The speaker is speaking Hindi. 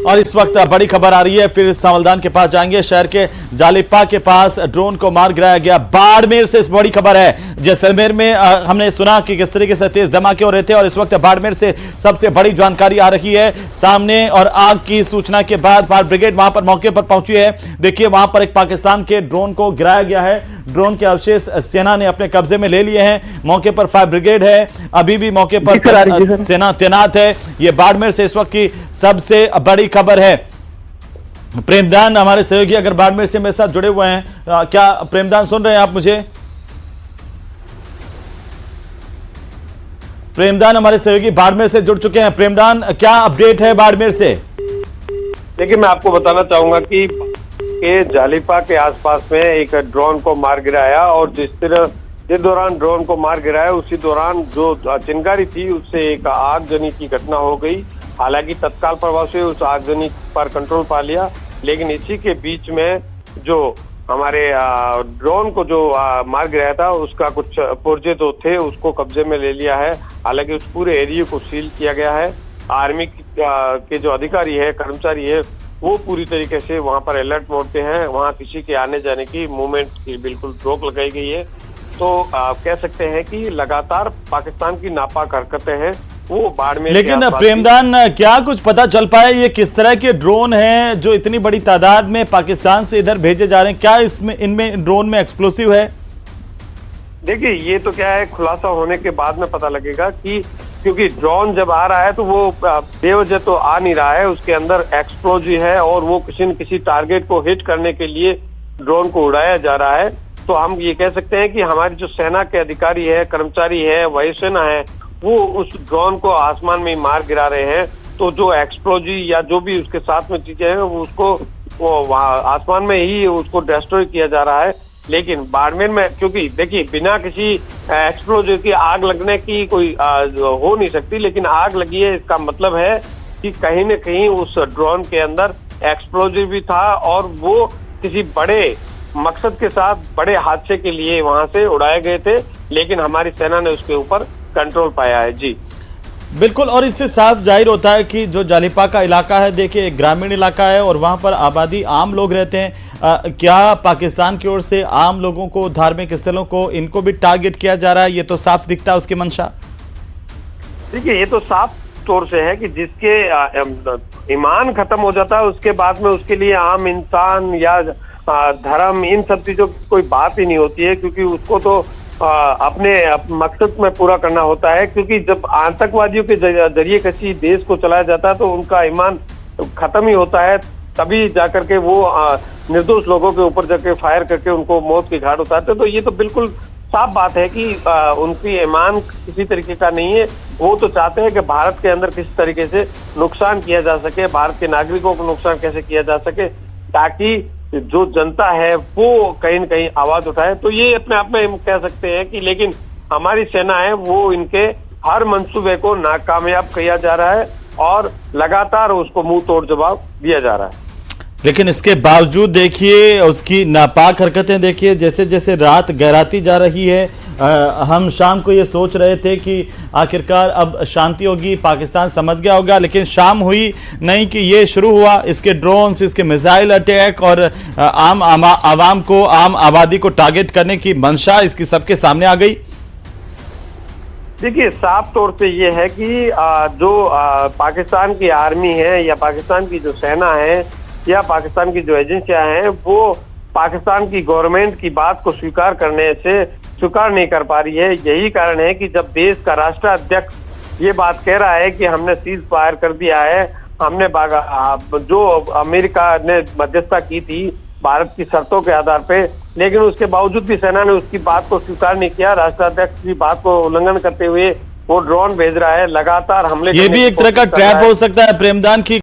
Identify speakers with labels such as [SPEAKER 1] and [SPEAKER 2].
[SPEAKER 1] और इस वक्त बड़ी खबर आ रही है, फिर सावलदान के पास जाएंगे। शहर के जालिपा के पास ड्रोन को मार गिराया गया। बाड़मेर से इस बड़ी खबर है। जैसलमेर में हमने सुना कि किस तरीके से तेज धमाके हो रहे थे, और इस वक्त बाड़मेर से सबसे बड़ी जानकारी आ रही है सामने। और आग की सूचना के बाद फायर ब्रिगेड वहां पर मौके पर पहुंची है। देखिए वहां पर एक पाकिस्तान के ड्रोन को गिराया गया है। ड्रोन के अवशेष सेना ने अपने कब्जे में ले लिए हैं। मौके पर फायर ब्रिगेड है, अभी भी मौके पर सेना तैनात है। यह बाड़मेर से इस वक्त की सबसे बड़ी खबर है। प्रेमदान हमारे सहयोगी अगर बाड़मेर से मेरे साथ जुड़े हुए हैं, क्या प्रेमदान सुन रहे हैं आप मुझे? प्रेमदान हमारे सहयोगी बाड़मेर से जुड़ चुके हैं। प्रेमदान, क्या अपडेट है बाड़मेर से?
[SPEAKER 2] देखिए, मैं आपको बताना चाहूंगा कि जालिपा के आसपास में एक ड्रोन को मार गिराया, और जिस दौरान ड्रोन को मार गिराया उसी दौरान जो चिंगारी थी उससे एक आगजनी की घटना हो गई। हालांकि तत्काल प्रभाव से उस आगजनी पर कंट्रोल पा लिया, लेकिन इसी के बीच में जो हमारे ड्रोन को जो मार गिराया था उसका कुछ पुर्जे तो थे, उसको कब्जे में ले लिया है। हालांकि उस पूरे एरिया को सील किया गया है। आर्मी के जो अधिकारी है, कर्मचारी है, वो पूरी तरीके से वहां पर अलर्ट मोड पे हैं। वहां किसी के आने जाने की मूवमेंट की बिल्कुल रोक लगाई गई है। तो कह सकते हैं कि लगातार पाकिस्तान की नापाक हरकतें हैं वो बाड़मेर।
[SPEAKER 1] लेकिन प्रेमदान, क्या कुछ पता चल पाया ये किस तरह के ड्रोन हैं जो इतनी बड़ी तादाद में पाकिस्तान से इधर भेजे जा रहे हैं? क्या इसमें इनमें ड्रोन में एक्सप्लोसिव है?
[SPEAKER 2] देखिए, ये तो क्या है, खुलासा होने के बाद में पता लगेगा कि क्योंकि ड्रोन जब आ रहा है तो वो बेवजह तो आ नहीं रहा है, उसके अंदर एक्सप्लोजिव है और वो किसी न किसी टारगेट को हिट करने के लिए ड्रोन को उड़ाया जा रहा है। तो हम ये कह सकते हैं कि हमारी जो सेना के अधिकारी है, कर्मचारी है, वायुसेना है, वो उस ड्रोन को आसमान में मार गिरा रहे हैं। तो जो एक्सप्लोजिव या जो भी उसके साथ में चीजें हैं वो उसको वहाँ आसमान में ही उसको डिस्ट्रॉय किया जा रहा है। लेकिन बाड़मेर में क्योंकि देखिए बिना किसी एक्सप्लोजिव की आग लगने की कोई हो नहीं सकती, लेकिन आग लगी है इसका मतलब है कि कहीं न कहीं उस ड्रोन के अंदर एक्सप्लोजिव भी था, और वो किसी बड़े मकसद के साथ, बड़े हादसे के लिए वहां से उड़ाए गए थे। लेकिन हमारी सेना ने उसके ऊपर कंट्रोल पाया है। जी
[SPEAKER 1] बिल्कुल, और इससे साफ जाहिर होता है कि जो जालिपा का इलाका है, देखिए ग्रामीण इलाका है और वहां पर आबादी, आम लोग रहते हैं। क्या पाकिस्तान की ओर से आम लोगों को, धार्मिक स्थलों को, इनको भी टारगेट किया जा रहा है? ये तो साफ दिखता है उसकी मंशा।
[SPEAKER 2] देखिए, ये तो साफ तौर से है कि जिसके ईमान खत्म हो जाता है उसके बाद में उसके लिए आम इंसान या धर्म, इन सब चीजों की कोई बात ही नहीं होती है, क्योंकि उसको तो अपने मकसद में पूरा करना होता है। क्योंकि जब आतंकवादियों के जरिए किसी देश को चलाया जाता है तो उनका ईमान खत्म ही होता है, तभी जाकर के वो निर्दोष लोगों के ऊपर जाके फायर करके उनको मौत की घाट उतारते। तो ये तो बिल्कुल साफ बात है कि उनकी ईमान किसी तरीके का नहीं है। वो तो चाहते हैं कि भारत के अंदर किस तरीके से नुकसान किया जा सके, भारत के नागरिकों को नुकसान कैसे किया जा सके, ताकि जो जनता है वो कहीं न कहीं आवाज उठाए। तो ये अपने आप में हम कह सकते हैं कि, लेकिन हमारी सेना है वो इनके हर मंसूबे को नाकामयाब किया जा रहा है और लगातार उसको मुंह तोड़ जवाब दिया जा रहा है।
[SPEAKER 1] लेकिन इसके बावजूद देखिए उसकी नापाक हरकतें देखिए, जैसे जैसे रात गहराती जा रही है। हम शाम को ये सोच रहे थे कि आखिरकार अब शांति होगी, पाकिस्तान समझ गया होगा, लेकिन शाम हुई नहीं कि ये शुरू हुआ इसके ड्रोन्स, इसके मिसाइल अटैक, और आवाम को, आम आबादी को टारगेट करने की मंशा इसकी सबके सामने आ गई।
[SPEAKER 2] देखिए, साफ तौर से ये है कि जो पाकिस्तान की आर्मी है या पाकिस्तान की जो सेना है या पाकिस्तान की जो एजेंसियां हैं, वो पाकिस्तान की गवर्नमेंट की बात को स्वीकार नहीं कर पा रही है। यही कारण है कि जब देश का राष्ट्राध्यक्ष ये बात कह रहा है कि हमने सीज फायर कर दिया है, हमने जो अमेरिका ने मध्यस्थता की थी भारत की शर्तों के आधार पे, लेकिन उसके बावजूद भी सेना ने उसकी बात को स्वीकार नहीं किया। राष्ट्राध्यक्ष की बात को उल्लंघन करते हुए वो ड्रोन भेज रहा है, लगातार हमले।
[SPEAKER 1] ये भी एक तरह का ट्रैप हो सकता है प्रेमदान की।